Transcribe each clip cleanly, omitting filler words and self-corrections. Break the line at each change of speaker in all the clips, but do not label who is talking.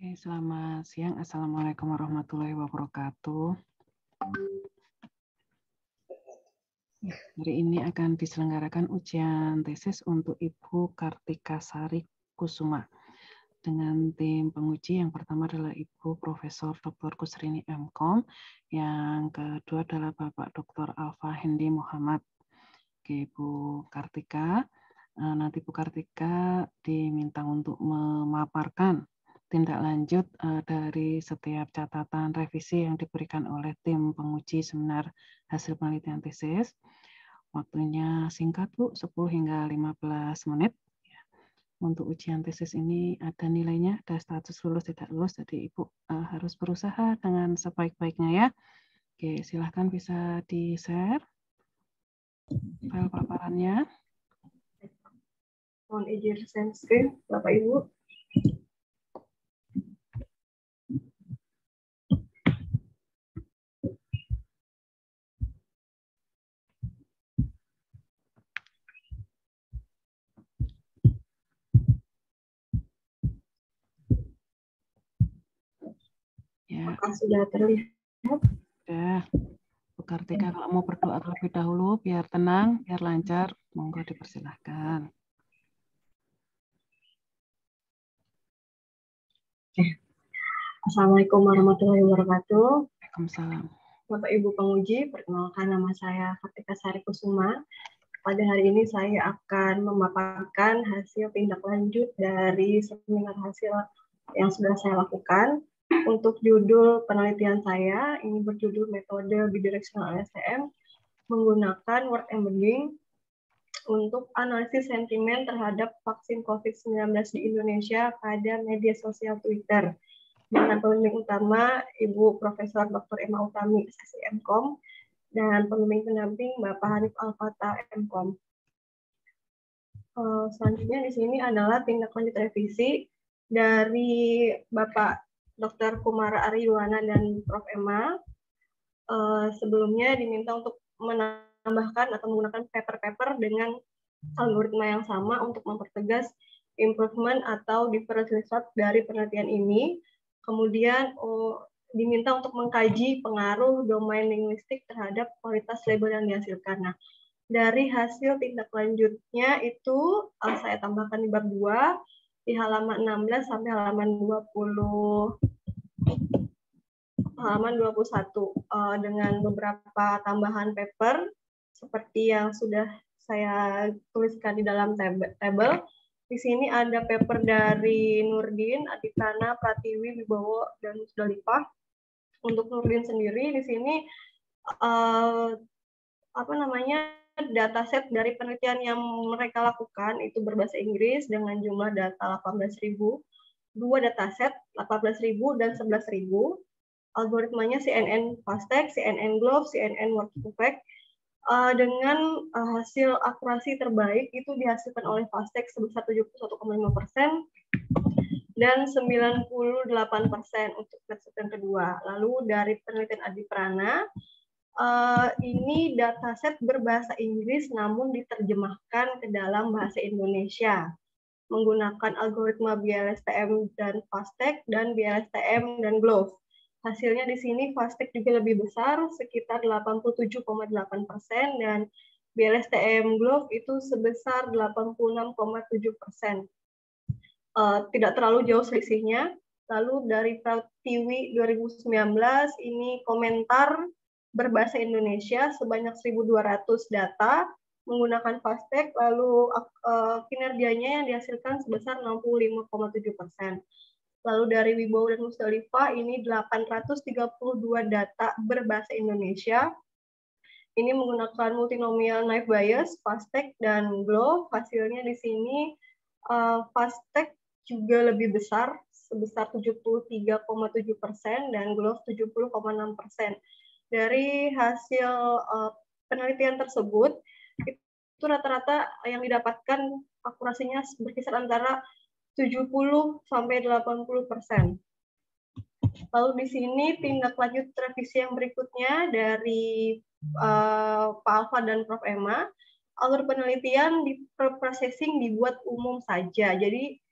Oke, selamat siang. Assalamualaikum warahmatullahi wabarakatuh. Hari ini akan diselenggarakan ujian tesis untuk Ibu Kartika Sari Kusuma dengan tim penguji. Yang pertama adalah Ibu Profesor Dr. Kusrini MKom, yang kedua adalah Bapak Dr. Alfa Hendi Muhammad. Oke, Ibu Kartika, nanti Bu Kartika diminta untuk memaparkan tindak lanjut dari setiap catatan revisi yang diberikan oleh tim penguji seminar hasil penelitian tesis. Waktunya singkat, Bu, 10 hingga 15 menit. Untuk ujian tesis ini ada nilainya, ada status lulus tidak lulus, jadi Ibu harus berusaha dengan sebaik-baiknya ya. Oke, silahkan bisa di-share file paparannya.
Mohon izin share screen, Bapak Ibu.
Ya.
Apakah sudah terlihat?
Sudah. Bu Kartika kalau mau berdoa terlebih dahulu biar tenang, biar lancar, monggo dipersilahkan.
Assalamualaikum warahmatullahi wabarakatuh.
Waalaikumsalam.
Bapak Ibu penguji, perkenalkan nama saya Kartika Sari Kusuma. Pada hari ini saya akan memaparkan hasil tindak lanjut dari seminar hasil yang sudah saya lakukan. Untuk judul penelitian saya, ini berjudul metode bidirectional LSTM menggunakan word embedding untuk analisis sentimen terhadap vaksin COVID-19 di Indonesia pada media sosial Twitter. Dengan pembimbing utama Ibu Profesor Dr. Emma Utami, SSI MKom, dan pembimbing pendamping Bapak Hanif Al-Fatah MKom. Selanjutnya di sini adalah tindak lanjut revisi dari Bapak Dr. Kumara Ariwana dan Prof. Emma. Sebelumnya diminta untuk menambahkan atau menggunakan paper-paper dengan algoritma yang sama untuk mempertegas improvement atau difference result dari penelitian ini. Kemudian diminta untuk mengkaji pengaruh domain linguistik terhadap kualitas label yang dihasilkan. Nah, dari hasil tindak lanjutnya itu saya tambahkan di bab 2 di halaman 16 sampai halaman 21 dengan beberapa tambahan paper seperti yang sudah saya tuliskan di dalam tabel. Di sini ada paper dari Nurdin, Adiprana, Pratiwi, Wibowo, dan Musdalifah. Untuk Nurdin sendiri di sini dataset dari penelitian yang mereka lakukan itu berbahasa Inggris dengan jumlah data 18.000, 2 dataset 18.000 dan 11.000. Algoritmanya CNN FastText, CNN Glove, CNN Word2Vec. Dengan hasil akurasi terbaik itu dihasilkan oleh FastText sebesar 71,5% dan 98% untuk versi yang kedua. Lalu dari penelitian Adiprana, ini dataset berbahasa Inggris namun diterjemahkan ke dalam bahasa Indonesia menggunakan algoritma BLSTM dan FastText dan BLSTM dan Glove. Hasilnya di sini FastText juga lebih besar, sekitar 87,8% dan BLSTM Glove itu sebesar 86,7%. Tidak terlalu jauh selisihnya. Lalu dari Pratiwi 2019 ini komentar berbahasa Indonesia sebanyak 1.200 data menggunakan FastText, lalu kinerjanya yang dihasilkan sebesar 65,7%. Lalu dari Wibowo dan Musdalifah ini 832 data berbahasa Indonesia. Ini menggunakan multinomial naive Bayes, FastText, dan Glove. Hasilnya di sini FastText juga lebih besar, sebesar 73,7% dan Glove 70,6%. Dari hasil penelitian tersebut, itu rata-rata yang didapatkan akurasinya berkisar antara 70 sampai 80%. Lalu di sini tindak lanjut revisi yang berikutnya dari Pak Alfa dan Prof. Emma. Alur penelitian di processing dibuat umum saja. Jadi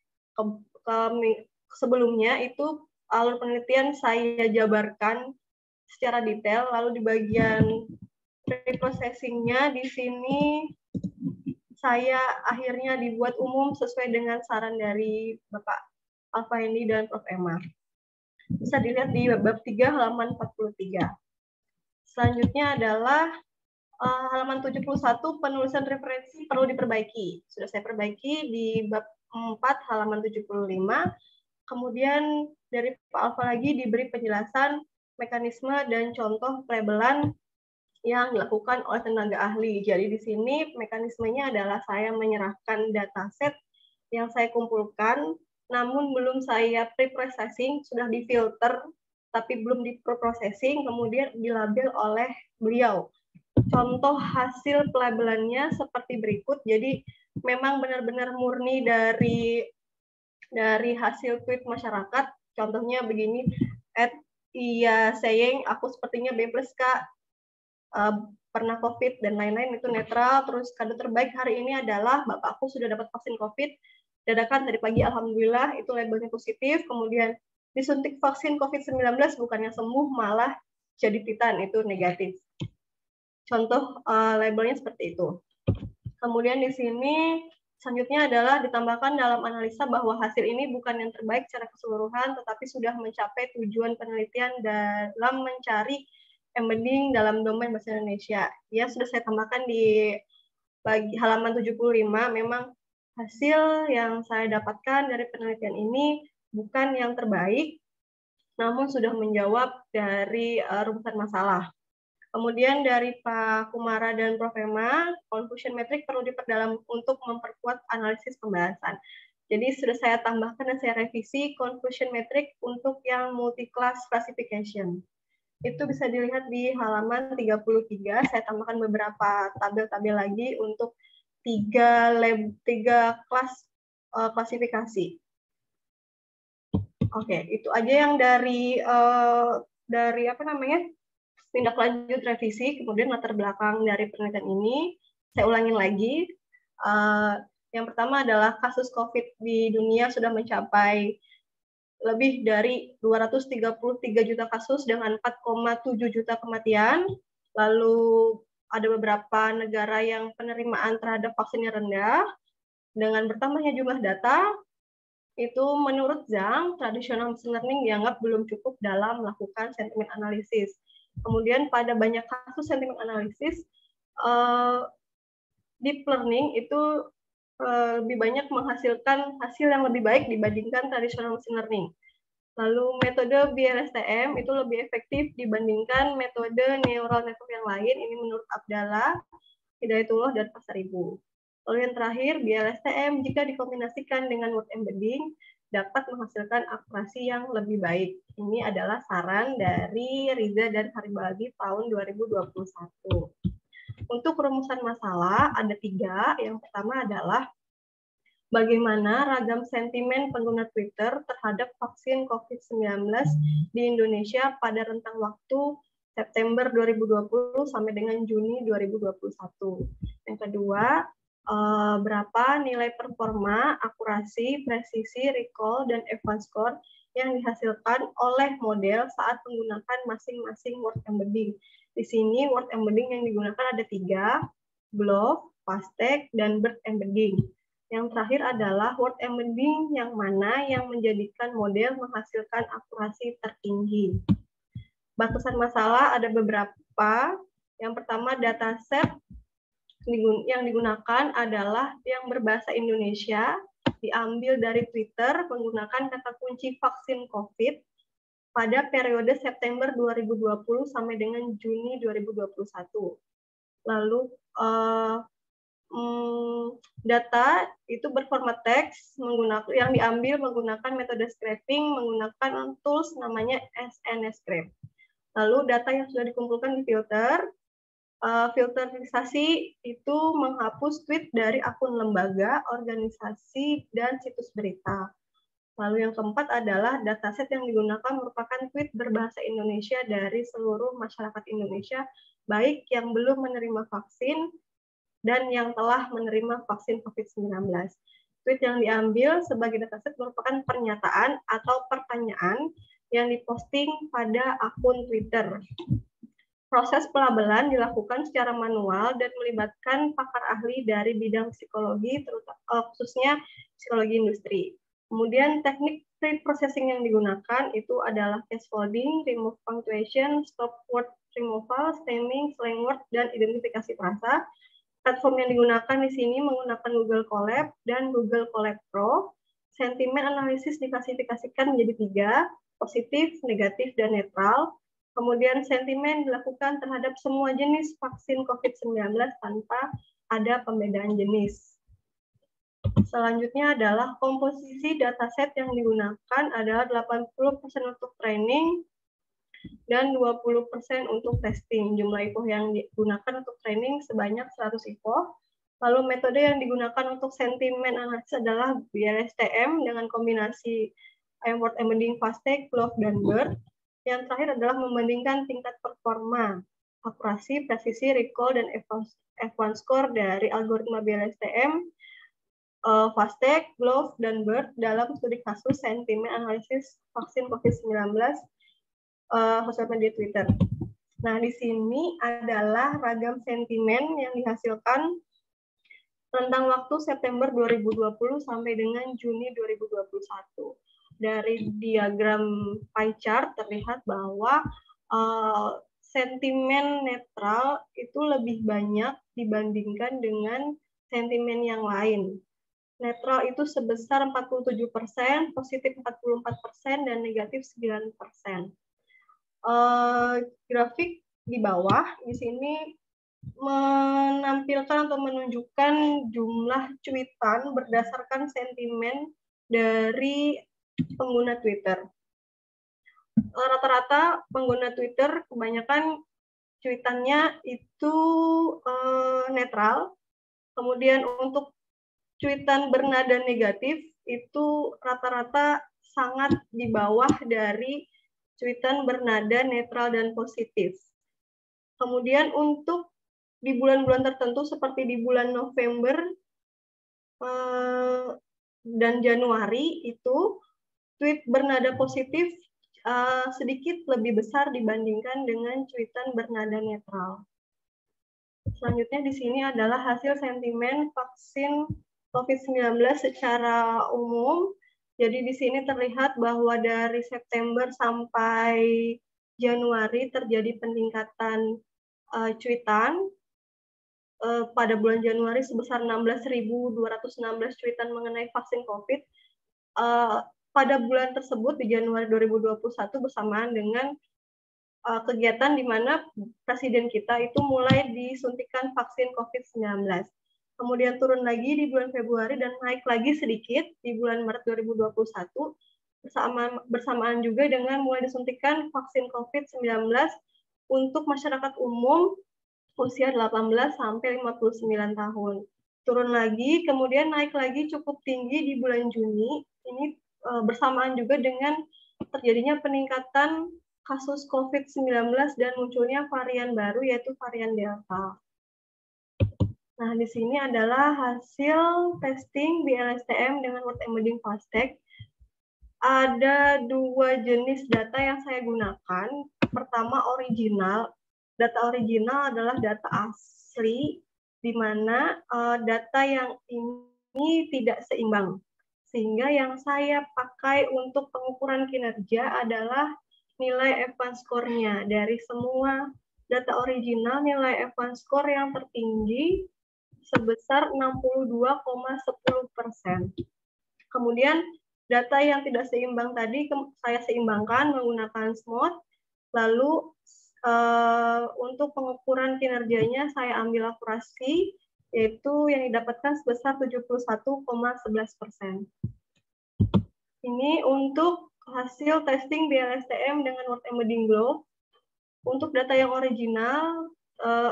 sebelumnya itu alur penelitian saya jabarkan secara detail, lalu di bagian pre-processing-nya di sini saya akhirnya dibuat umum sesuai dengan saran dari Bapak Alfaendi dan Prof. Emma. Bisa dilihat di bab 3 halaman 43. Selanjutnya adalah halaman 71, penulisan referensi perlu diperbaiki. Sudah saya perbaiki di bab 4 halaman 75. Kemudian dari Pak Alfa lagi diberi penjelasan mekanisme dan contoh pelabelan yang dilakukan oleh tenaga ahli. Jadi di sini mekanismenya adalah saya menyerahkan dataset yang saya kumpulkan, namun belum saya pre-processing, sudah difilter, tapi belum di-processing, kemudian dilabel oleh beliau. Contoh hasil pelabelannya seperti berikut. Jadi memang benar-benar murni dari hasil tweet masyarakat. Contohnya begini, iya saying aku sepertinya B+, Kak, pernah COVID dan lain-lain, itu netral. Terus kado terbaik hari ini adalah bapakku sudah dapat vaksin COVID dadakan tadi pagi, alhamdulillah, itu labelnya positif. Kemudian disuntik vaksin COVID-19 bukannya sembuh malah jadi titan, itu negatif. Contoh labelnya seperti itu. Kemudian di sini selanjutnya adalah ditambahkan dalam analisa bahwa hasil ini bukan yang terbaik secara keseluruhan, tetapi sudah mencapai tujuan penelitian dalam mencari embedding dalam domain bahasa Indonesia. Ya, sudah saya tambahkan di halaman 75, memang hasil yang saya dapatkan dari penelitian ini bukan yang terbaik, namun sudah menjawab dari rumusan masalah. Kemudian dari Pak Kumara dan Prof. Emma, confusion metric perlu diperdalam untuk memperkuat analisis pembahasan. Jadi sudah saya tambahkan dan saya revisi confusion metric untuk yang multi-class classification. Itu bisa dilihat di halaman 33. Saya tambahkan beberapa tabel-tabel lagi untuk tiga kelas klasifikasi. Oke, itu aja yang dari apa namanya, tindak lanjut revisi. Kemudian latar belakang dari penelitian ini saya ulangin lagi. Yang pertama adalah kasus COVID di dunia sudah mencapai lebih dari 233 juta kasus dengan 4,7 juta kematian. Lalu ada beberapa negara yang penerimaan terhadap vaksinnya rendah. Dengan bertambahnya jumlah data, itu menurut Zhang, traditional machine learning dianggap belum cukup dalam melakukan sentimen analisis. Kemudian pada banyak kasus sentimen analisis, deep learning itu lebih banyak menghasilkan hasil yang lebih baik dibandingkan traditional machine learning. Lalu metode BLSTM itu lebih efektif dibandingkan metode neural network yang lain. Ini menurut Abdallah, Hidayatullah, dan Pasaribu. Lalu yang terakhir, BLSTM jika dikombinasikan dengan word embedding dapat menghasilkan akurasi yang lebih baik. Ini adalah saran dari Riza dan Haribaldi tahun 2021. Untuk rumusan masalah ada 3. Yang pertama adalah bagaimana ragam sentimen pengguna Twitter terhadap vaksin COVID-19 di Indonesia pada rentang waktu September 2020 sampai dengan Juni 2021. Yang kedua, berapa nilai performa, akurasi, presisi, recall, dan advance score yang dihasilkan oleh model saat menggunakan masing-masing word embedding. Di sini word embedding yang digunakan ada 3, BLOF, FastText, dan BERT embedding. Yang terakhir adalah word embedding yang mana yang menjadikan model menghasilkan akurasi tertinggi. Batasan masalah ada beberapa. Yang pertama, dataset yang digunakan adalah yang berbahasa Indonesia, diambil dari Twitter menggunakan kata kunci vaksin COVID pada periode September 2020 sampai dengan Juni 2021. Lalu data itu berformat teks yang diambil menggunakan metode scraping menggunakan tools namanya SNScrape. Lalu data yang sudah dikumpulkan di filter. Filterisasi itu menghapus tweet dari akun lembaga, organisasi, dan situs berita. Lalu yang keempat adalah dataset yang digunakan merupakan tweet berbahasa Indonesia dari seluruh masyarakat Indonesia, baik yang belum menerima vaksin dan yang telah menerima vaksin COVID-19. Tweet yang diambil sebagai dataset merupakan pernyataan atau pertanyaan yang diposting pada akun Twitter. Proses pelabelan dilakukan secara manual dan melibatkan pakar ahli dari bidang psikologi, khususnya psikologi industri. Kemudian teknik pre-processing yang digunakan itu adalah case folding, remove punctuation, stop word removal, stemming, slang word, dan identifikasi frasa. Platform yang digunakan di sini menggunakan Google Colab dan Google Colab Pro. Sentimen analisis diklasifikasikan menjadi 3, positif, negatif, dan netral. Kemudian sentimen dilakukan terhadap semua jenis vaksin COVID-19 tanpa ada pembedaan jenis. Selanjutnya adalah komposisi dataset yang digunakan adalah 80% untuk training dan 20% untuk testing. Jumlah IPO yang digunakan untuk training sebanyak 100 IPO. Lalu metode yang digunakan untuk sentimen analisis adalah BLSTM dengan kombinasi word embedding, FastTech, Glove, dan BERT. Yang terakhir adalah membandingkan tingkat performa, akurasi, presisi, recall, dan F1 score dari algoritma BLSTM, FastTech, Glove, dan BERT dalam studi kasus sentimen analisis vaksin COVID-19 sosial media Twitter. Nah, di sini adalah ragam sentimen yang dihasilkan rentang waktu September 2020 sampai dengan Juni 2021. Dari diagram pie chart terlihat bahwa sentimen netral itu lebih banyak dibandingkan dengan sentimen yang lain. Netral itu sebesar 47%, positif 44%, dan negatif 9%. Grafik di bawah di sini menampilkan atau menunjukkan jumlah cuitan berdasarkan sentimen dari pengguna Twitter. Rata-rata pengguna Twitter kebanyakan cuitannya itu netral. Kemudian untuk cuitan bernada negatif itu rata-rata sangat di bawah dari cuitan bernada netral dan positif. Kemudian untuk di bulan-bulan tertentu seperti di bulan November dan Januari itu tweet bernada positif sedikit lebih besar dibandingkan dengan cuitan bernada netral. Selanjutnya di sini adalah hasil sentimen vaksin COVID-19 secara umum. Jadi di sini terlihat bahwa dari September sampai Januari terjadi peningkatan cuitan. Pada bulan Januari sebesar 16.216 cuitan mengenai vaksin COVID. Pada bulan tersebut di Januari 2021 bersamaan dengan kegiatan di mana presiden kita itu mulai disuntikan vaksin COVID-19. Kemudian turun lagi di bulan Februari dan naik lagi sedikit di bulan Maret 2021 bersamaan juga dengan mulai disuntikan vaksin COVID-19 untuk masyarakat umum usia 18 sampai 59 tahun. Turun lagi, kemudian naik lagi cukup tinggi di bulan Juni. Ini bersamaan juga dengan terjadinya peningkatan kasus COVID-19 dan munculnya varian baru yaitu varian Delta. Nah, di sini adalah hasil testing BLSTM dengan word embedding FastTech. Ada 2 jenis data yang saya gunakan. Pertama, original. Data original adalah data asli, di mana data yang ini tidak seimbang. Sehingga yang saya pakai untuk pengukuran kinerja adalah nilai F1 score-nya. Dari semua data original, nilai F1 score yang tertinggi sebesar 62,10%. Kemudian data yang tidak seimbang tadi saya seimbangkan menggunakan SMOD. Lalu untuk pengukuran kinerjanya saya ambil akurasi, yaitu yang didapatkan sebesar 71,11%. Ini untuk hasil testing BLSTM dengan word embedding Glove. Untuk data yang original,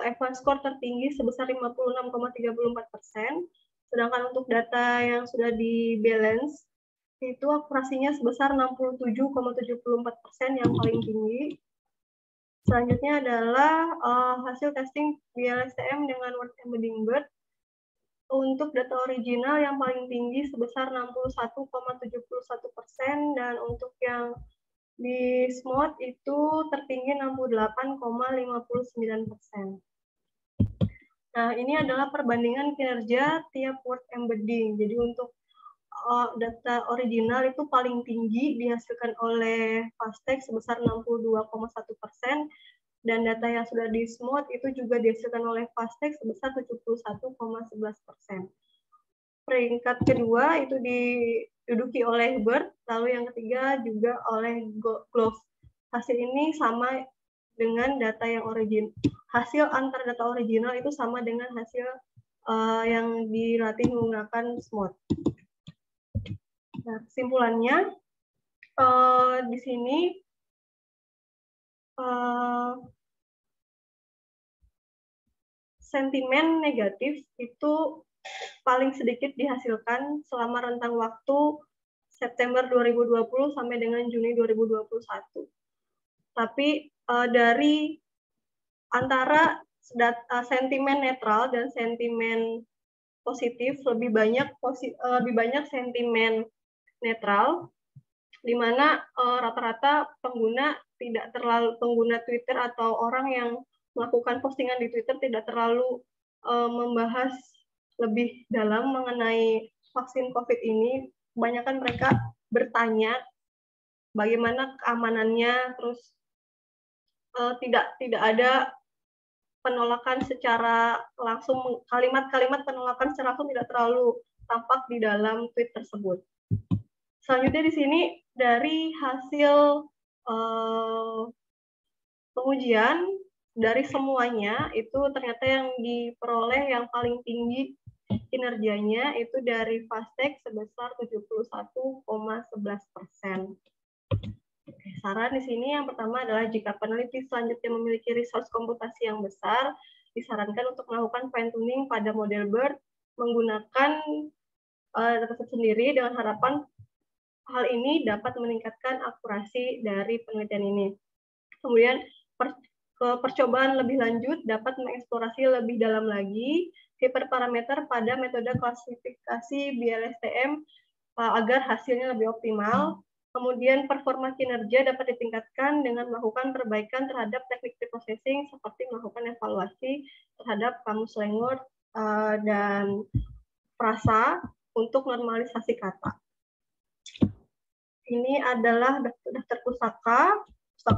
F1 score tertinggi sebesar 56,34%, sedangkan untuk data yang sudah di balance itu akurasinya sebesar 67,74% yang paling tinggi. Selanjutnya adalah hasil testing BLSTM dengan word embedding BERT. Untuk data original yang paling tinggi sebesar 61,71% dan untuk yang di SMOD itu tertinggi 68,59%. Nah, ini adalah perbandingan kinerja tiap word embedding. Jadi untuk data original itu paling tinggi dihasilkan oleh Fastech sebesar 62,1%, dan data yang sudah di Smooth itu juga dihasilkan oleh Fastech sebesar 71,11%. Peringkat kedua itu diduduki oleh Bird, lalu yang ketiga juga oleh Glove. Hasil ini sama dengan data yang hasil antar data original itu sama dengan hasil yang dilatih menggunakan Smooth. Nah, kesimpulannya di sini sentimen negatif itu paling sedikit dihasilkan selama rentang waktu September 2020 sampai dengan Juni 2021. Tapi dari antara sentimen netral dan sentimen positif lebih banyak sentimen netral, di mana rata-rata pengguna Twitter atau orang yang melakukan postingan di Twitter tidak terlalu membahas lebih dalam mengenai vaksin COVID ini. Kebanyakan mereka bertanya bagaimana keamanannya, terus tidak ada penolakan secara langsung, kalimat-kalimat penolakan secara langsung tidak terlalu tampak di dalam tweet tersebut. Selanjutnya di sini dari hasil pengujian dari semuanya itu ternyata yang diperoleh yang paling tinggi kinerjanya itu dari Fastech sebesar 71,11%. Saran di sini yang pertama adalah jika peneliti selanjutnya memiliki resource komputasi yang besar, disarankan untuk melakukan fine tuning pada model BERT menggunakan dataset sendiri dengan harapan hal ini dapat meningkatkan akurasi dari penelitian ini. Kemudian percobaan lebih lanjut dapat mengeksplorasi lebih dalam lagi hiperparameter pada metode klasifikasi BLSTM agar hasilnya lebih optimal. Kemudian performa kinerja dapat ditingkatkan dengan melakukan perbaikan terhadap teknik preprocessing seperti melakukan evaluasi terhadap kamus slang word dan frasa untuk normalisasi kata. Ini adalah daftar pustaka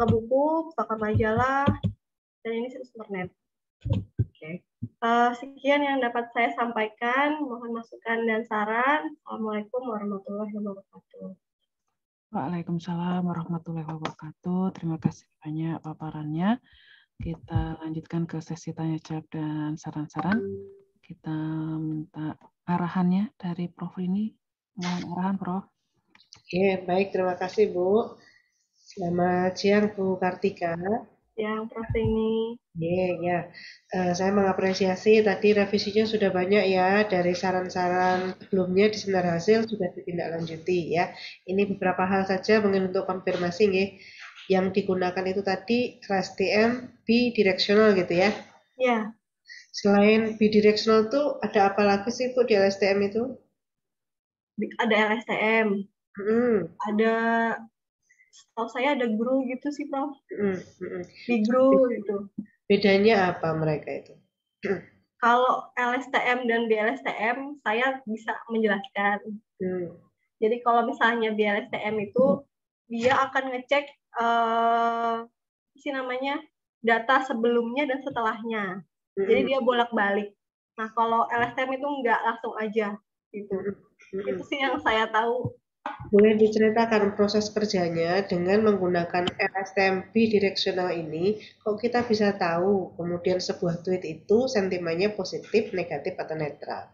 buku, pustaka majalah, dan ini situs internet. Oke. Sekian yang dapat saya sampaikan. Mohon masukan dan saran. Assalamualaikum warahmatullahi wabarakatuh.
Waalaikumsalam warahmatullahi wabarakatuh. Terima kasih banyak paparannya. Kita lanjutkan ke sesi tanya jawab dan saran-saran. Kita minta arahannya dari Prof ini. Mohon arahan, Prof.
Oke, baik. Terima kasih, Bu. Selamat siang, Bu Kartika.
Siang, Prof ini.
Ya. Saya mengapresiasi tadi revisinya sudah banyak ya, dari saran-saran sebelumnya di seminar hasil sudah ditindaklanjuti ya. Ini beberapa hal saja mungkin untuk konfirmasi nih. Yang digunakan itu tadi LSTM bidirectional gitu ya.
Ya.
Selain bidirectional tuh ada apa lagi sih Bu di LSTM itu?
Ada LSTM. Ada, setahu saya ada GRU gitu sih, Prof. Di GRU gitu.
Bedanya apa mereka itu?
Kalau LSTM dan BLSTM, saya bisa menjelaskan. Jadi kalau misalnya BLSTM itu, dia akan ngecek data sebelumnya dan setelahnya. Jadi dia bolak-balik. Nah, kalau LSTM itu nggak langsung aja. Gitu. Itu sih yang saya tahu.
Boleh diceritakan proses kerjanya dengan menggunakan LSTM bidirectional ini, kok kita bisa tahu kemudian sebuah tweet itu sentimennya positif, negatif, atau netral?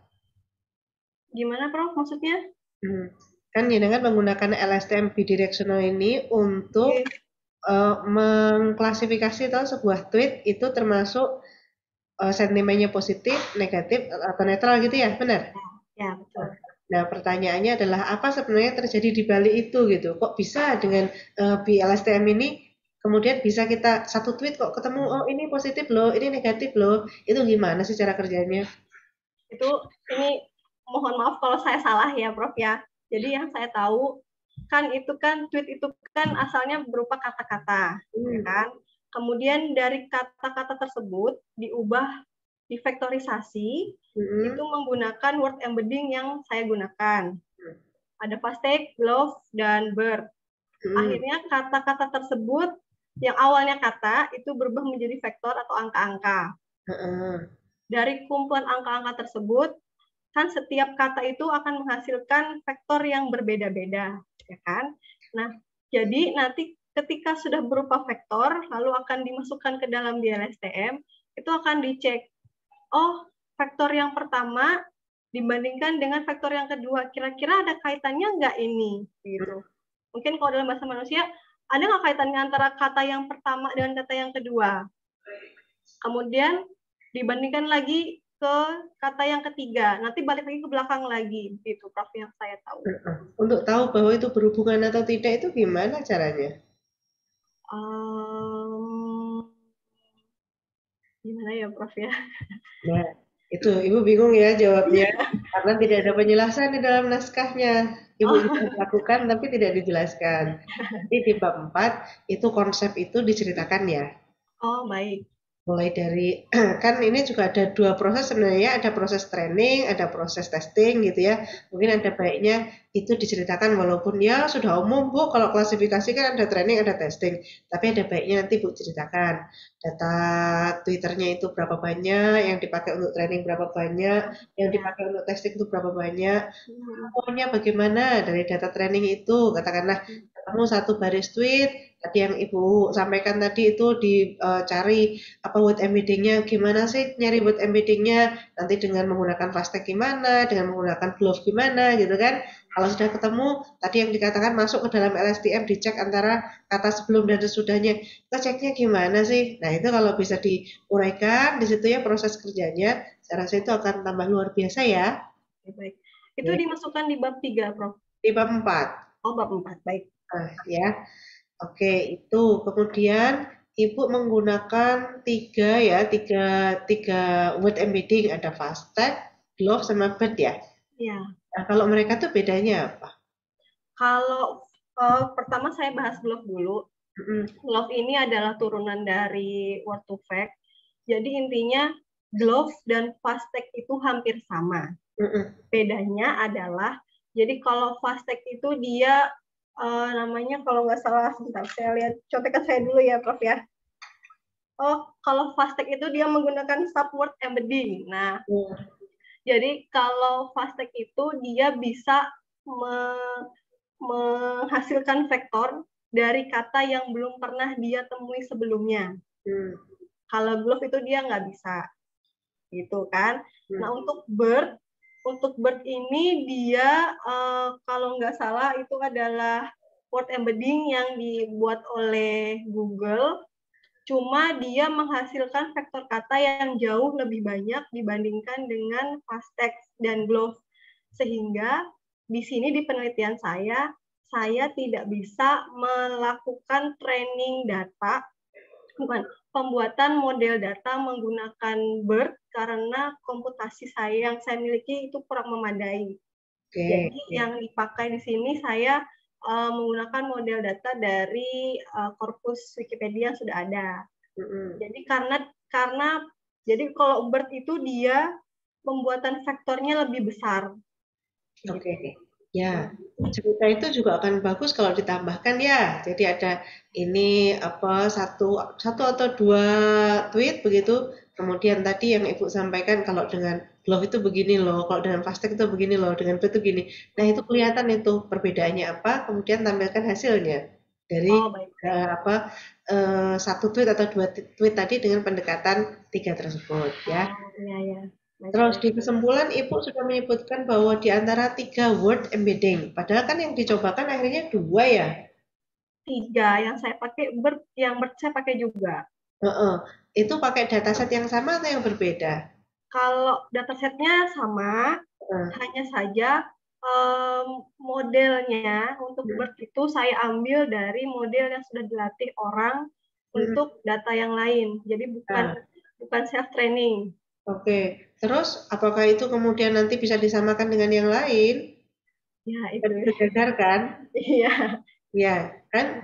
Gimana, Prof? Maksudnya?
Kan dengan menggunakan LSTM bidirectional ini untuk mengklasifikasi tahu sebuah tweet itu termasuk sentimennya positif, negatif, atau netral gitu ya, benar?
Ya, betul.
Nah, pertanyaannya adalah apa sebenarnya terjadi di balik itu gitu? Kok bisa dengan BLSTM ini kemudian bisa kita satu tweet kok ketemu oh ini positif loh, ini negatif loh. Itu gimana sih cara kerjanya?
Ini mohon maaf kalau saya salah ya, Prof ya. Jadi yang saya tahu kan tweet itu kan asalnya berupa kata-kata, ya kan? Kemudian dari kata-kata tersebut diubah, difaktorisasi, itu menggunakan word embedding yang saya gunakan. Ada fast take, glove, dan bird. Akhirnya kata-kata tersebut yang awalnya kata itu berubah menjadi vektor atau angka-angka. Dari kumpulan angka-angka tersebut, kan setiap kata itu akan menghasilkan vektor yang berbeda-beda, ya kan? Nah, jadi nanti ketika sudah berupa vektor, lalu akan dimasukkan ke dalam DLSTM, itu akan dicek, oh, vektor yang pertama dibandingkan dengan vektor yang kedua, kira-kira ada kaitannya nggak ini? Gitu. Mungkin kalau dalam bahasa manusia, ada nggak kaitannya antara kata yang pertama dengan kata yang kedua? Kemudian dibandingkan lagi ke kata yang ketiga, nanti balik lagi ke belakang lagi, itu Prof yang saya tahu.
Untuk tahu bahwa itu berhubungan atau tidak itu gimana caranya?
Gimana ya Prof ya?
Nah, itu Ibu bingung ya jawabnya, karena tidak ada penjelasan di dalam naskahnya. Ibu juga lakukan tapi tidak dijelaskan. Jadi di bab 4 itu konsep itu diceritakan ya.
Oh, baik.
Mulai dari kan ini juga ada dua proses sebenarnya, ada proses training, ada proses testing gitu ya. Mungkin ada baiknya itu diceritakan walaupun ya sudah umum Bu, kalau klasifikasi kan ada training, ada testing. Tapi ada baiknya nanti Bu ceritakan data Twitternya itu berapa banyak, yang dipakai untuk training berapa banyak, yang dipakai untuk testing itu berapa banyak. Pokoknya bagaimana dari data training itu, katakanlah ketemu satu baris tweet, tadi yang Ibu sampaikan tadi itu dicari apa word embedding-nya gimana sih, nyari word embedding-nya nanti dengan menggunakan fast tag gimana, dengan menggunakan glove gimana gitu kan. Kalau sudah ketemu, tadi yang dikatakan masuk ke dalam LSTM dicek antara kata sebelum dan sesudahnya, kita ceknya gimana sih? Nah itu kalau bisa diuraikan di situ ya proses kerjanya, saya rasa itu akan tambah luar biasa ya.
Baik. Itu dimasukkan di bab 3, Prof.
Di bab 4.
Oh, bab 4, baik.
Ya. Oke, itu. Kemudian Ibu menggunakan tiga word embedding, ada fast tag, glove, sama bird ya?
Iya.
Nah, kalau mereka tuh bedanya apa?
Kalau pertama saya bahas glove dulu. Glove ini adalah turunan dari word to fact. Jadi intinya glove dan fast tag itu hampir sama. Bedanya adalah, jadi kalau fast tag itu dia namanya kalau nggak salah, sebentar saya lihat contekan saya dulu ya Prof ya. Oh, kalau fast tag itu dia menggunakan subword embedding. Nah, jadi kalau fast tag itu dia bisa menghasilkan vektor dari kata yang belum pernah dia temui sebelumnya. Kalau glove itu dia nggak bisa, gitu kan. Nah, untuk bird ini dia kalau nggak salah itu adalah word embedding yang dibuat oleh Google, cuma dia menghasilkan vektor kata yang jauh lebih banyak dibandingkan dengan fast text dan glove, sehingga di sini di penelitian saya tidak bisa melakukan training data, pembuatan model data menggunakan BERT karena komputasi yang saya miliki itu kurang memadai. Jadi yang dipakai di sini saya menggunakan model data dari korpus Wikipedia yang sudah ada. Jadi jadi kalau BERT itu dia pembuatan vektornya lebih besar.
Oke. Ya, cerita itu juga akan bagus kalau ditambahkan ya. Jadi ada ini apa satu atau dua tweet begitu. Kemudian tadi yang Ibu sampaikan kalau dengan glove itu begini loh, kalau dengan fast tag itu begini loh, dengan tweet itu begini. Nah itu kelihatan itu perbedaannya apa. Kemudian tampilkan hasilnya dari satu tweet atau dua tweet tadi dengan pendekatan 3 tersebut ya. Terus di kesimpulan Ibu sudah menyebutkan bahwa di antara 3 word embedding, padahal kan yang dicobakan akhirnya 2 ya?
3, yang saya pakai yang saya pakai juga.
Itu pakai dataset yang sama atau yang berbeda?
Kalau datasetnya sama, hanya saja modelnya untuk BERT itu saya ambil dari model yang sudah dilatih orang untuk data yang lain. Jadi bukan self training.
Oke. Terus apakah itu kemudian nanti bisa disamakan dengan yang lain?
Ya,
Dan
itu.
disejajarkan?
Iya.
Ya, kan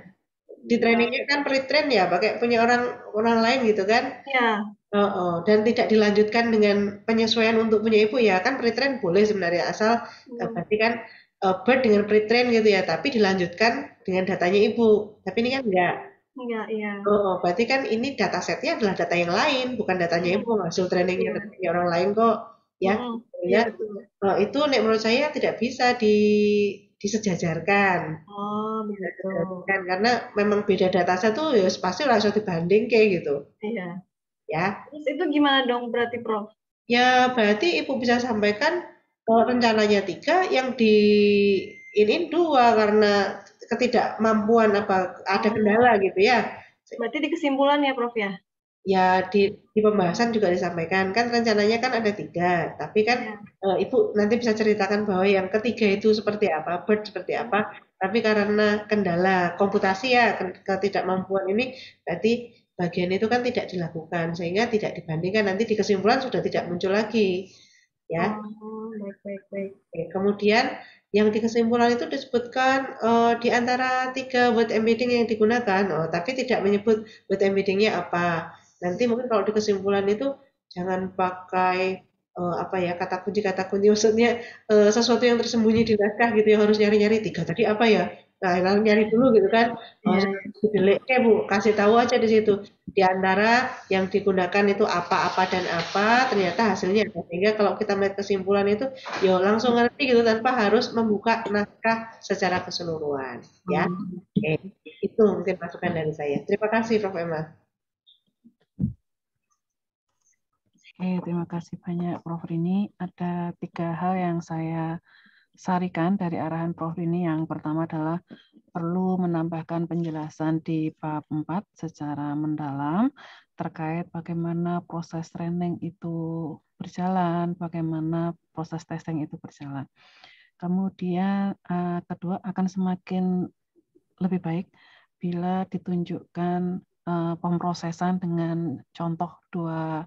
di trainingnya kan pre-train ya, pakai punya orang lain gitu kan?
Iya.
Dan tidak dilanjutkan dengan penyesuaian untuk punya ibu ya, kan pre-train boleh sebenarnya asal berarti kan birth dengan pre-train gitu ya, tapi dilanjutkan dengan datanya ibu. Tapi ini kan enggak.
Enggak, iya.
Berarti kan ini datasetnya adalah data yang lain, bukan datanya ibu, hasil trainingnya
Iya.
datanya orang lain kok, ya.
Iya,
Sehingga
betul.
itu menurut saya tidak bisa disejajarkan.
Oh, begitu.
Karena memang beda dataset tuh ya pasti langsung dibanding kayak gitu,
Iya.
ya.
Terus itu gimana dong berarti, Prof?
Ya, berarti Ibu bisa sampaikan rencananya 3, yang di ini 2 karena ketidakmampuan apa ada kendala gitu ya.
Berarti di kesimpulan ya, Prof ya?
Ya di pembahasan juga disampaikan kan rencananya kan ada 3, tapi kan
Iya.
Ibu nanti bisa ceritakan bahwa yang ketiga itu seperti apa, birth seperti apa, tapi karena kendala komputasi ya ketidakmampuan ini berarti bagian itu kan tidak dilakukan sehingga tidak dibandingkan nanti di kesimpulan sudah tidak muncul lagi ya.
Oh, baik.
Oke, kemudian yang di kesimpulan itu disebutkan di antara 3 word embedding yang digunakan, tapi tidak menyebut word embeddingnya apa. Nanti mungkin kalau di kesimpulan itu jangan pakai apa ya kata kunci maksudnya sesuatu yang tersembunyi di naskah gitu yang harus nyari-nyari 3 tadi apa ya. Nah, nyari dulu gitu kan.
Iya.
Oke Bu, kasih tahu aja di situ. Di antara yang digunakan itu apa dan apa, ternyata hasilnya apa. Sehingga kalau kita melihat kesimpulan itu yo langsung ngerti gitu tanpa harus membuka naskah secara keseluruhan ya. Oke, itu mungkin masukan dari saya. Terima kasih Prof. Emma.
Terima kasih banyak Prof Rini. Ada 3 hal yang saya sarikan dari arahan Prof Rini. Yang pertama adalah perlu menambahkan penjelasan di bab 4 secara mendalam terkait bagaimana proses training itu berjalan, bagaimana proses testing itu berjalan. Kemudian kedua akan semakin lebih baik bila ditunjukkan pemrosesan dengan contoh 2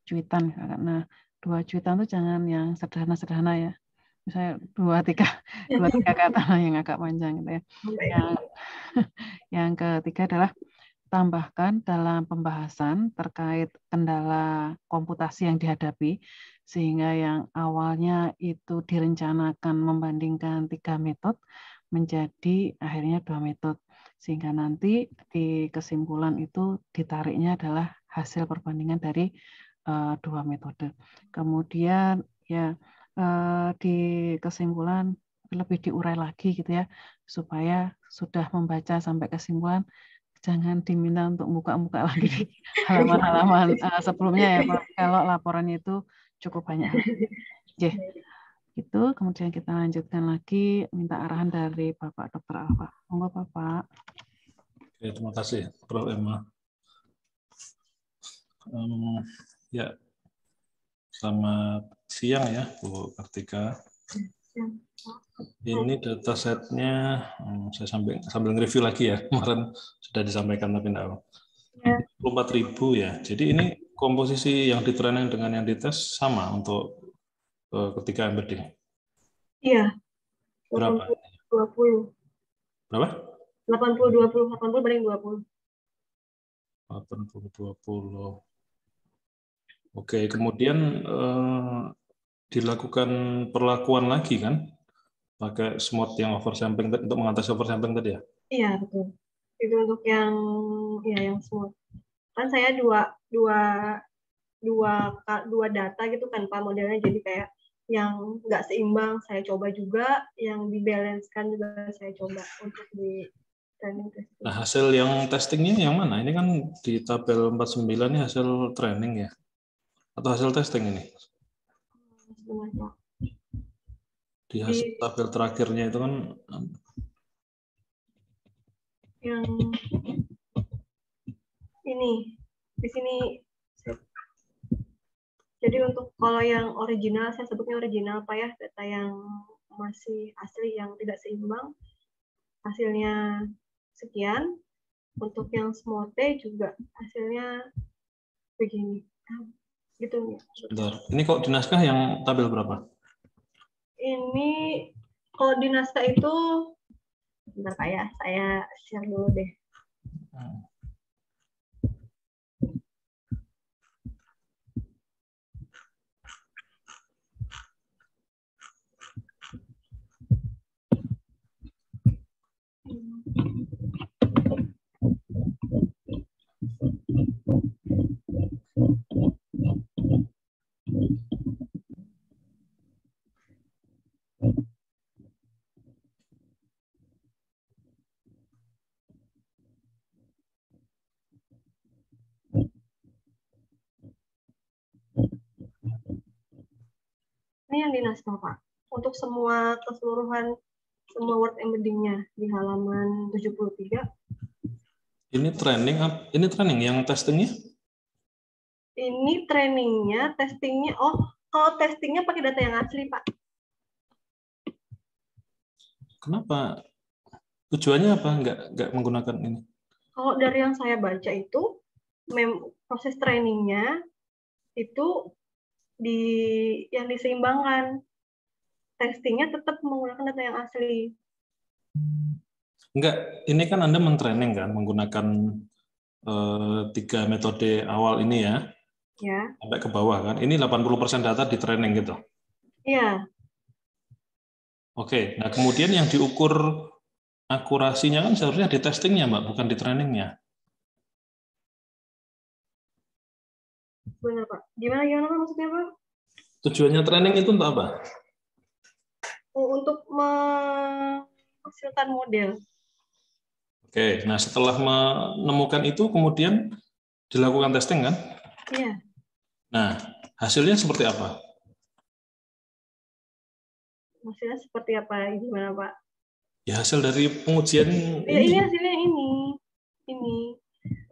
cuitan. Nah, 2 cuitan itu jangan yang sederhana-sederhana ya. Misalnya 2-3 kata yang agak panjang gitu ya. Yang ketiga adalah tambahkan dalam pembahasan terkait kendala komputasi yang dihadapi, sehingga yang awalnya itu direncanakan membandingkan 3 metode menjadi akhirnya 2 metode, sehingga nanti di kesimpulan itu ditariknya adalah hasil perbandingan dari 2 metode. Kemudian ya di kesimpulan lebih diurai lagi gitu ya, supaya sudah membaca sampai kesimpulan jangan diminta untuk buka-buka lagi di halaman-halaman sebelumnya ya Pak. Kalau laporannya itu cukup banyak. Oke, itu kemudian kita lanjutkan lagi minta arahan dari Bapak Dr. Alfa. Monggo Bapak.
Oke, terima kasih Prof. Emma. Ya, selamat siang ya Bu Kartika. Ini datasetnya saya sambil nge-review lagi ya, kemarin sudah disampaikan tapi enggak. 24.000 ya. Jadi ini komposisi yang di-training dengan yang dites sama untuk ketika embedding.
Iya.
Berapa?
20.
Berapa?
80 banding 20.
80-20. Oke, kemudian dilakukan perlakuan lagi kan? Pakai smooth yang oversampling untuk mengatasi oversampling tadi ya?
Iya, betul. Itu untuk yang smooth. Kan saya dua data gitu kan Pak modelnya, jadi kayak yang nggak seimbang saya coba juga, yang dibalancekan juga saya coba untuk di training testing.
Nah, hasil yang testingnya yang mana? Ini kan di tabel 49 ini hasil training ya? Atau hasil testing ini? Di hasil tabel terakhirnya itu kan
yang ini di sini. Jadi untuk kalau yang original, saya sebutnya original Pak ya, data yang masih asli yang tidak seimbang hasilnya sekian. Untuk yang smooth juga hasilnya begini. gitu.
Sebentar. Ini kok di naskah yang tabel berapa?
Ini kalau di naskah itu, bentar Pak ya, saya share dulu deh. Ini yang di naskah Pak. Untuk semua keseluruhan semua word embedding-nya di halaman 73.
Ini training yang testingnya?
Ini trainingnya, testingnya. Oh, kalau testingnya pakai data yang asli Pak.
Kenapa? Tujuannya apa? Nggak menggunakan ini?
Kalau dari yang saya baca itu, proses trainingnya itu yang diseimbangkan. Testingnya tetap menggunakan data yang asli.
Enggak, ini kan Anda mentraining kan menggunakan 3 metode awal ini ya.
Ya.
Sampai ke bawah kan. Ini 80% data di training gitu.
Iya.
Oke, nah kemudian yang diukur akurasinya kan seharusnya di testingnya Mbak, bukan di trainingnya.
Benar Pak. Gimana Pak maksudnya Pak?
Tujuannya training itu untuk apa?
Untuk menghasilkan model.
Oke, nah setelah menemukan itu kemudian dilakukan testing kan?
Iya.
Nah, hasilnya seperti apa?
Hasilnya seperti apa? Gimana Pak?
Ya hasil dari pengujian
ya, ini hasilnya ini.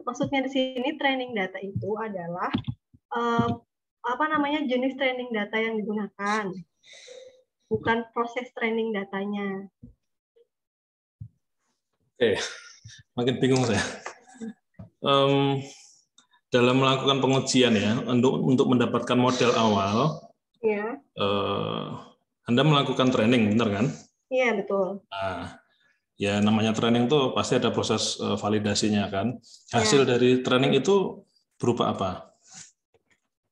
Maksudnya di sini training data itu adalah jenis training data yang digunakan, bukan proses training datanya.
Oke, makin bingung saya. Dalam melakukan pengujian ya, untuk mendapatkan model awal,
ya.
Anda melakukan training, benar kan?
Iya, betul.
Nah, ya namanya training itu pasti ada proses validasinya kan. Hasil dari training itu berupa apa?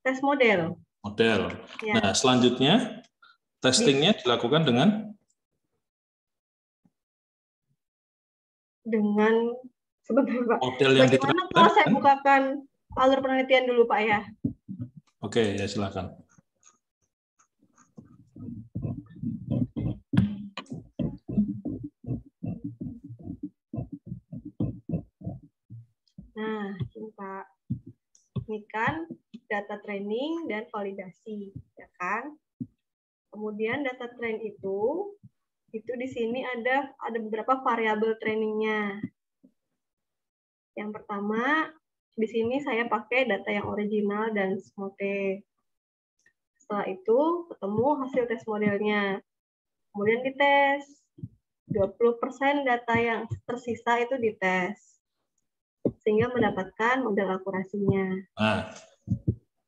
Tes model.
Model. Ya. Nah, selanjutnya testingnya dilakukan dengan
sebentar Pak.
Model yang
bagaimana kalau saya bukakan alur penelitian dulu Pak ya?
Oke, ya silakan.
Nah, ini Pak. Ini kan data training dan validasi, ya kan? Kemudian data train itu di sini ada beberapa variabel trainingnya. Yang pertama, di sini saya pakai data yang original dan SMOTE. Setelah itu, ketemu hasil tes modelnya. Kemudian dites. 20% data yang tersisa itu dites. Sehingga mendapatkan model akurasinya.
Nah,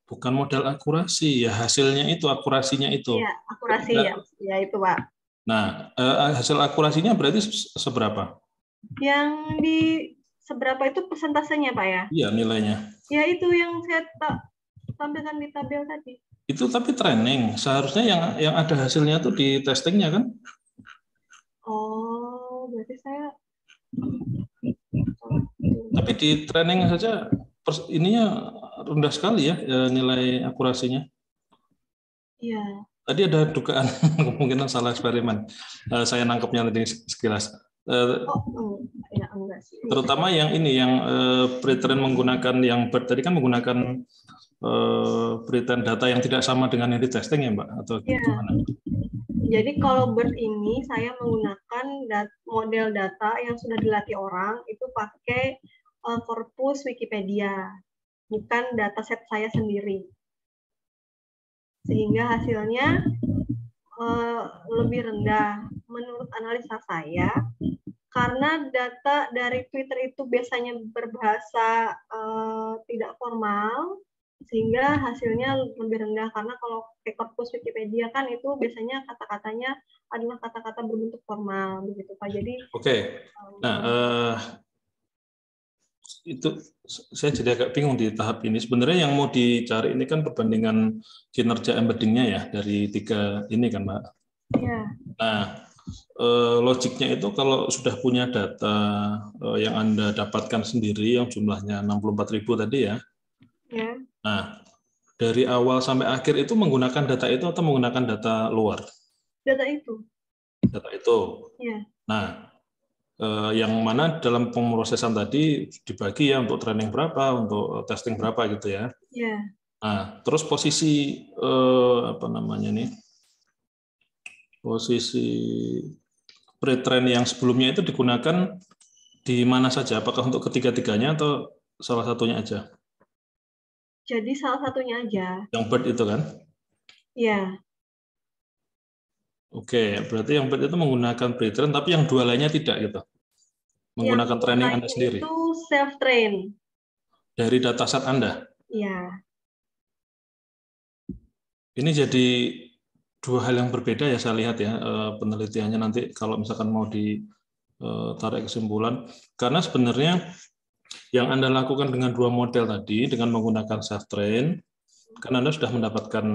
bukan model akurasi, ya hasilnya itu, akurasinya itu.
Iya, akurasi ya itu Pak.
Nah, hasil akurasinya berarti seberapa?
Yang di seberapa itu persentasenya Pak ya?
Iya, nilainya.
Ya itu yang saya tampilkan di tabel tadi.
Itu tapi training, seharusnya yang ada hasilnya tuh di testingnya kan?
Oh, berarti saya.
Tapi di training saja ininya rendah sekali ya nilai akurasinya.
Iya.
Tadi ada dugaan kemungkinan salah eksperimen. Saya nangkepnya nanti sekilas.
Ya, enggak sih.
Terutama yang ini, yang pretrain menggunakan yang tadi kan menggunakan pretrain data yang tidak sama dengan yang di testing ya Mbak? Atau gimana?
Jadi kalau BERT ini saya menggunakan model data yang sudah dilatih orang, itu pakai korpus Wikipedia, bukan dataset saya sendiri. Sehingga hasilnya lebih rendah menurut analisa saya, karena data dari Twitter itu biasanya berbahasa tidak formal, sehingga hasilnya lebih rendah. Karena kalau corpus Wikipedia kan itu biasanya kata-katanya adalah kata-kata berbentuk formal begitu Pak. Jadi
nah itu saya jadi agak bingung di tahap ini. Sebenarnya yang mau dicari ini kan perbandingan kinerja embeddingnya ya dari 3 ini kan Mbak.
Iya.
Nah, logiknya itu kalau sudah punya data yang Anda dapatkan sendiri yang jumlahnya 64.000 tadi ya.
Ya.
Nah, dari awal sampai akhir itu menggunakan data itu atau menggunakan data luar?
Data itu.
Data itu.
Ya.
Nah, yang mana dalam pemrosesan tadi dibagi ya untuk training berapa, untuk testing berapa gitu ya.
Ya.
Nah, terus posisi apa namanya nih? Posisi pre-train yang sebelumnya itu digunakan di mana saja? Apakah untuk ketiga-tiganya atau salah satunya aja?
Jadi salah satunya aja.
Yang BERT itu kan?
Iya.
Oke, berarti yang BERT itu menggunakan pre-train, tapi yang 2 lainnya tidak gitu? Menggunakan training Anda sendiri?
Itu self-train.
Dari dataset Anda?
Iya.
Ini jadi 2 hal yang berbeda ya saya lihat ya penelitiannya nanti kalau misalkan mau ditarik kesimpulan. Karena sebenarnya yang Anda lakukan dengan 2 model tadi, dengan menggunakan self-train, kan Anda sudah mendapatkan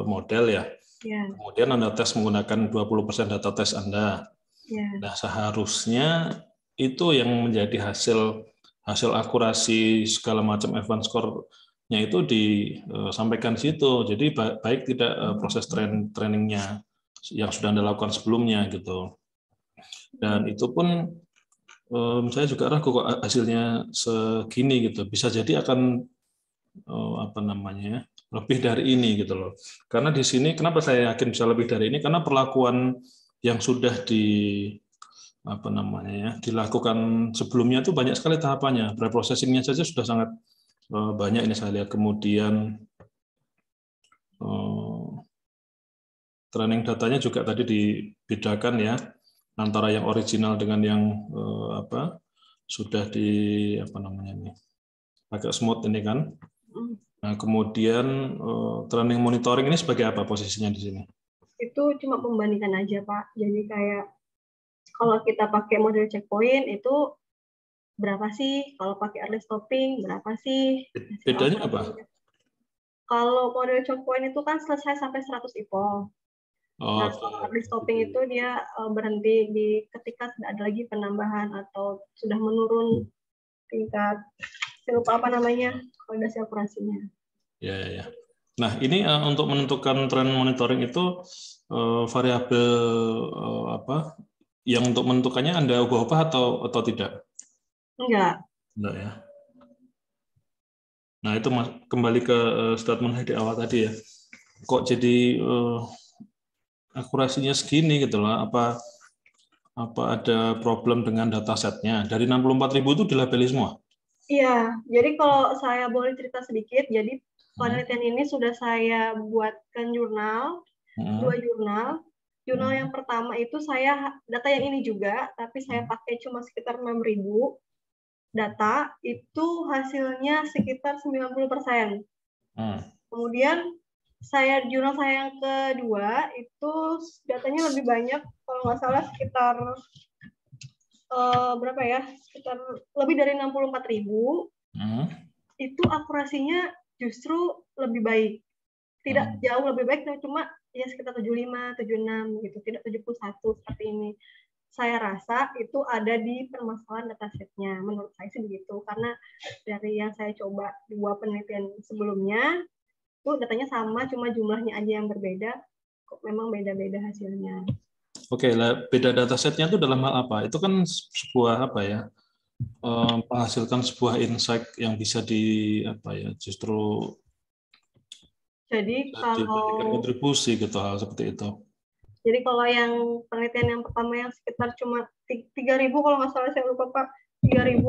model ya.
Ya.
Kemudian Anda tes menggunakan 20% data tes Anda.
Ya.
Nah, seharusnya itu yang menjadi hasil akurasi segala macam advance score-nya itu disampaikan di situ. Jadi baik tidak proses trainingnya yang sudah Anda lakukan sebelumnya gitu. Dan itu pun saya juga ragu kok hasilnya segini gitu. Bisa jadi akan apa namanya lebih dari ini gitu loh. Karena di sini kenapa saya yakin bisa lebih dari ini karena perlakuan yang sudah apa namanya ya dilakukan sebelumnya itu banyak sekali tahapannya. Preprocessingnya saja sudah sangat banyak ini saya lihat. Kemudian training datanya juga tadi dibedakan ya antara yang original dengan yang apa sudah di apa namanya ini agak smooth ini kan. Nah, kemudian training monitoring ini sebagai apa posisinya di sini?
Itu cuma membandingkan aja, Pak. Jadi kayak kalau kita pakai model checkpoint itu berapa sih? Kalau pakai early stopping berapa sih?
Bedanya apa?
Kalau model checkpoint itu kan selesai sampai 100 IPO. Nah, early stopping itu dia berhenti ketika tidak ada lagi penambahan atau sudah menurun tingkat, saya lupa apa namanya, validasi operasinya.
Ya. Nah, ini untuk menentukan trend monitoring itu variabel apa yang untuk menentukannya Anda ubah-ubah atau tidak?
Enggak
ya. Nah, itu kembali ke statement di awal tadi ya. Kok jadi akurasinya segini gitu loh? Apa ada problem dengan datasetnya? Dari 64.000 itu dilabeli semua?
Iya, jadi kalau saya boleh cerita sedikit, jadi penelitian ini sudah saya buatkan jurnal, 2 jurnal. Jurnal yang pertama itu saya data yang ini juga, tapi saya pakai cuma sekitar 6.000 data, itu hasilnya sekitar 90%. Kemudian jurnal saya yang kedua itu datanya lebih banyak, kalau nggak salah sekitar berapa ya, sekitar lebih dari 64.000. Itu akurasinya justru lebih baik, tidak jauh lebih baik, cuma ya sekitar 75, 76 gitu, tidak 71 seperti ini. Saya rasa itu ada di permasalahan datasetnya, menurut saya sih begitu, karena dari yang saya coba 2 penelitian sebelumnya itu datanya sama, cuma jumlahnya aja yang berbeda, kok memang beda-beda hasilnya.
Oke, beda datasetnya itu dalam hal apa? Itu kan sebuah apa ya? Menghasilkan sebuah insight yang bisa justru
jadi kalau
kontribusi gitu hal seperti itu.
Jadi kalau yang penelitian yang pertama yang sekitar cuma 3.000 kalau nggak salah, saya lupa Pak, 3.000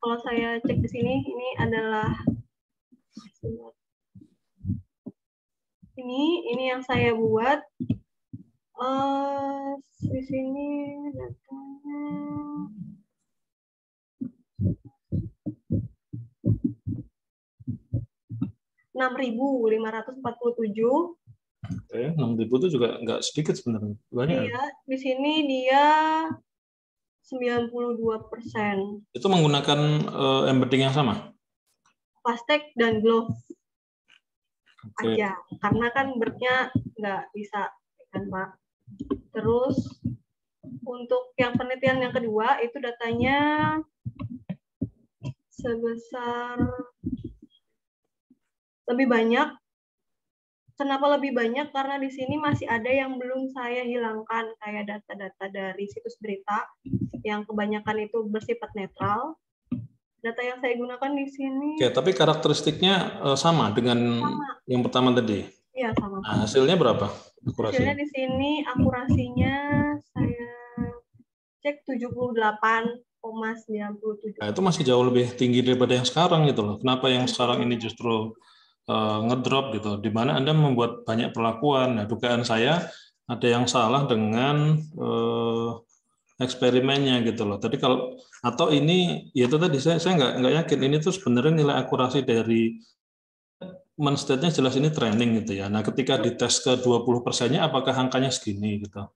kalau saya cek di sini, ini adalah ini yang saya buat. Di sini datanya. 6.547.
Oke, 6.000 itu juga nggak sedikit sebenarnya. Banyak.
Iya, di sini dia 92%.
Itu menggunakan embedding yang sama?
Plastik dan glove
Oke.
aja, karena kan beratnya nggak bisa, kan Pak. Terus untuk yang penelitian yang kedua itu datanya sebesar lebih banyak. Kenapa lebih banyak? Karena di sini masih ada yang belum saya hilangkan, kayak data-data dari situs berita yang kebanyakan itu bersifat netral. Data yang saya gunakan di sini.
Oke, tapi karakteristiknya sama dengan yang pertama tadi.
Iya, sama.
Nah, hasilnya berapa?
Hasilnya di sini akurasinya saya cek 78,97.
Nah, itu masih jauh lebih tinggi daripada yang sekarang gitu loh. Kenapa yang sekarang ini justru ngedrop gitu? Di mana Anda membuat banyak perlakuan. Nah, dugaan saya ada yang salah dengan eksperimennya gitu loh. Tadi kalau atau ini ya itu tadi saya nggak yakin ini tuh sebenarnya nilai akurasi dari men-state-nya jelas ini training gitu ya. Nah, ketika dites ke 20%-nya apakah angkanya segini gitu?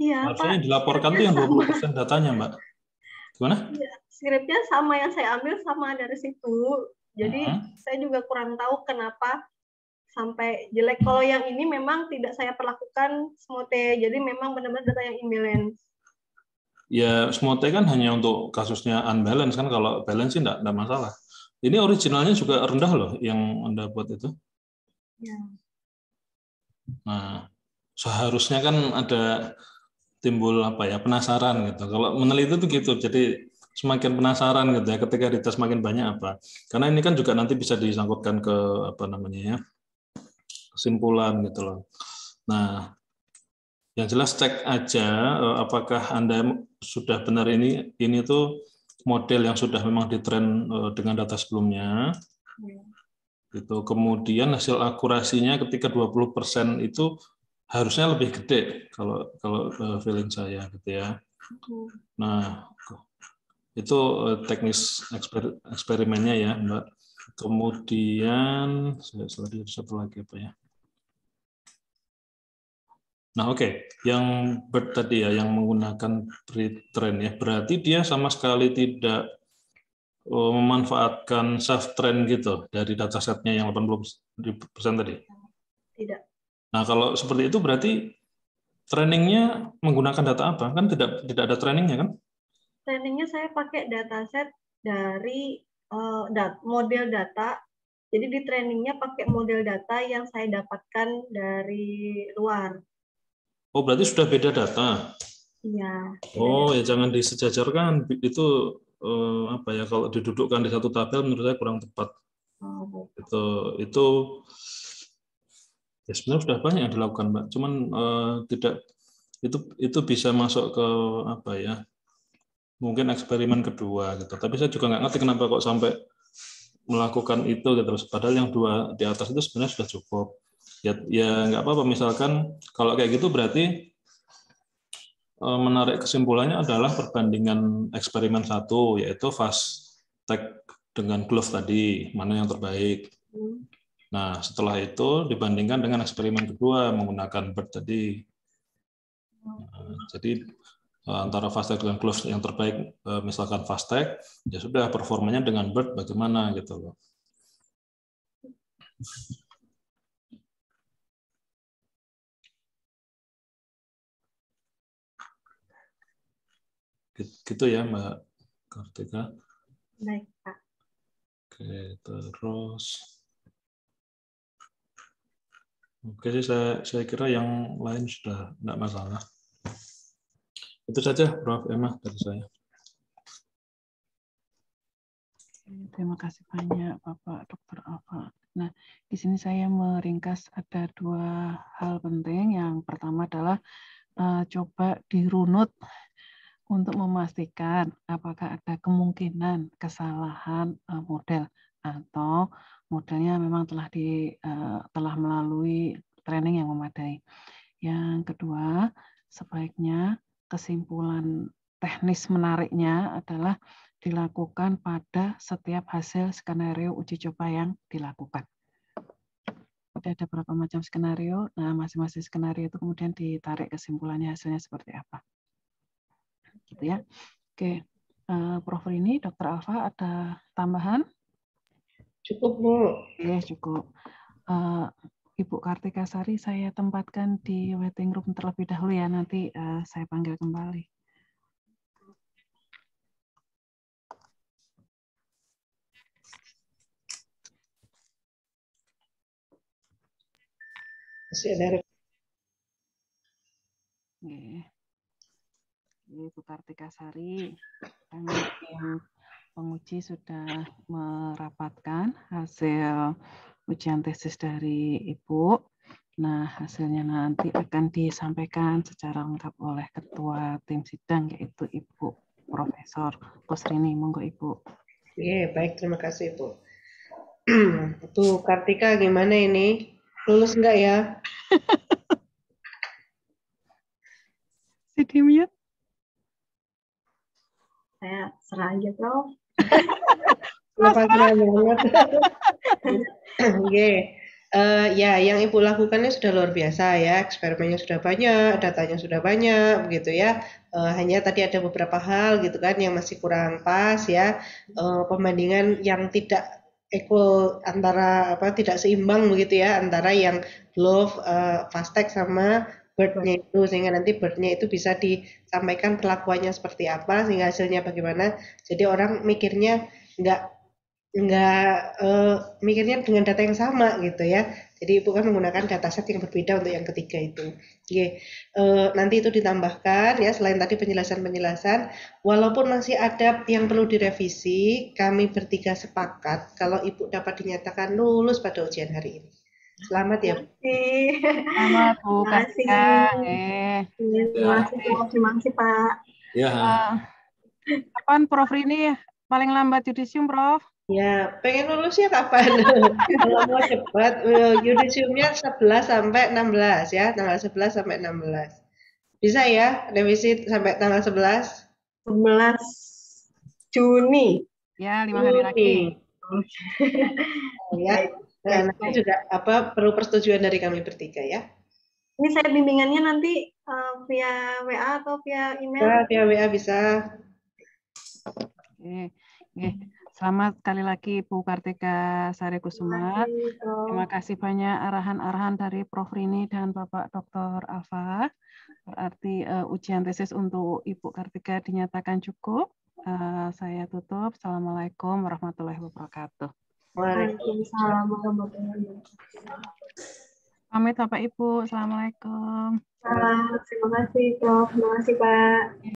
Iya,
Harusnya
Pak.
yang dilaporkan tuh yang 20% datanya, Mbak. Gimana?
Iya, skripnya sama yang saya ambil sama dari situ. Jadi saya juga kurang tahu kenapa sampai jelek. Kalau yang ini memang tidak saya perlakukan SMOTE, jadi memang benar-benar data yang imbalance.
Ya, SMOTE kan hanya untuk kasusnya unbalance kan, kalau balance sih enggak masalah. Ini originalnya juga rendah loh yang Anda buat itu.
Ya.
Nah, seharusnya kan ada timbul apa ya, penasaran gitu. Kalau meneliti itu gitu, jadi semakin penasaran gitu ya ketika dites makin banyak apa. Karena ini kan juga nanti bisa disangkutkan ke apa namanya ya, kesimpulan gitu loh. Nah, yang jelas cek aja apakah Anda sudah benar ini tuh model yang sudah memang ditren dengan data sebelumnya. Gitu. Kemudian hasil akurasinya ketika 20% itu harusnya lebih gede kalau feeling saya gitu ya. Nah, itu teknis eksperimennya ya, Mbak. Kemudian satu lagi apa ya? Nah, oke. Yang tadi ya, yang menggunakan pre-train ya, berarti dia sama sekali tidak memanfaatkan self train gitu dari datasetnya yang 80% tadi.
Tidak.
Nah, kalau seperti itu berarti trainingnya menggunakan data apa? Kan tidak ada trainingnya kan?
Trainingnya saya pakai dataset dari model data. Jadi di trainingnya pakai model data yang saya dapatkan dari luar.
Oh, berarti sudah beda data.
Iya.
Oh, ya jangan disejajarkan. Itu apa ya? Kalau didudukkan di satu tabel menurut saya kurang tepat.
Oh.
Itu ya sebenarnya sudah banyak yang dilakukan, Mbak. Cuman tidak itu bisa masuk ke apa ya? Mungkin eksperimen kedua gitu. Tapi saya juga nggak ngerti kenapa kok sampai melakukan itu gitu. Padahal yang dua di atas itu sebenarnya sudah cukup. Ya nggak apa-apa. Misalkan kalau kayak gitu berarti menarik kesimpulannya adalah perbandingan eksperimen satu, yaitu fast tag dengan glove tadi, mana yang terbaik. Nah, setelah itu dibandingkan dengan eksperimen kedua menggunakan BERT tadi. Nah, jadi antara fast tag dan glove yang terbaik, misalkan fast tag, ya sudah performanya dengan BERT bagaimana gitu loh. Gitu ya Mbak Kartika.
Baik, Pak.
Oke, terus oke sih saya kira yang lain sudah tidak masalah. Itu saja Prof. Emma dari saya.
Terima kasih banyak Bapak Dr. Alfa. Nah, di sini saya meringkas ada dua hal penting. Yang pertama adalah coba dirunut untuk memastikan apakah ada kemungkinan kesalahan model atau modelnya memang telah melalui training yang memadai. Yang kedua, sebaiknya kesimpulan teknis menariknya adalah dilakukan pada setiap hasil skenario uji coba yang dilakukan. tadi ada berapa macam skenario. Nah, masing-masing skenario itu kemudian ditarik kesimpulannya hasilnya seperti apa. Gitu ya. Oke, Prof Rini, Dr. Alfa ada tambahan?
Cukup, Bu.
Oke, cukup. Ibu Kartika Sari saya tempatkan di waiting room terlebih dahulu ya, nanti saya panggil kembali.
Masih ada.
Ibu Kartika Sari, kami tim penguji sudah merapatkan hasil ujian tesis dari Ibu. Nah, hasilnya nanti akan disampaikan secara lengkap oleh Ketua Tim Sidang, yaitu Ibu Profesor Kusrini. Monggo Ibu.
Baik, terima kasih, Bu. Tuh, Kartika gimana ini? Lulus enggak ya?
Di mute.
Saya serah aja, Prof.
Lepas banget. Ya, yang Ibu lakukannya sudah luar biasa ya. Eksperimennya sudah banyak, datanya sudah banyak, begitu ya. Hanya tadi ada beberapa hal gitu kan yang masih kurang pas ya. Pembandingan yang tidak equal antara tidak seimbang begitu ya antara yang glove, FastTech sama bird-nya itu, sehingga nanti bird-nya itu bisa disampaikan perlakuannya seperti apa sehingga hasilnya bagaimana. Jadi orang mikirnya nggak mikirnya dengan data yang sama gitu ya. Jadi Ibu kan menggunakan dataset yang berbeda untuk yang ketiga itu. Nanti itu ditambahkan ya, selain tadi penjelasan-penjelasan, walaupun masih ada yang perlu direvisi, kami bertiga sepakat kalau Ibu dapat dinyatakan lulus pada ujian hari ini. Selamat ya, Bu.
Selamat Bu Kartika.
Terima kasih Pak.
Ya.
Kapan Prof Rini paling lambat yudisium, Prof?
Ya, pengen lulusnya kapan? Kalau mau cepat, yudisiumnya 11 sampai 16 ya, tanggal 11 sampai 16. Bisa ya, revisi sampai tanggal 11?
11 Juni.
Ya, 5 hari lagi.
Ya, nah, nanti juga perlu persetujuan dari kami bertiga ya.
Ini saya bimbingannya nanti via WA atau via email?
Ya, via WA bisa.
Oke. Selamat sekali lagi Bu Kartika Sari Kusuma. Terima kasih banyak arahan-arahan dari Prof Rini dan Bapak Dr. Alfa. Berarti ujian tesis untuk Ibu Kartika dinyatakan cukup. Saya tutup. Assalamualaikum warahmatullahi wabarakatuh.
Waalaikumsalam warahmatullahi wabarakatuh.
Pamit Bapak Ibu. Assalamualaikum.
Terima kasih Prof. Terima kasih Pak.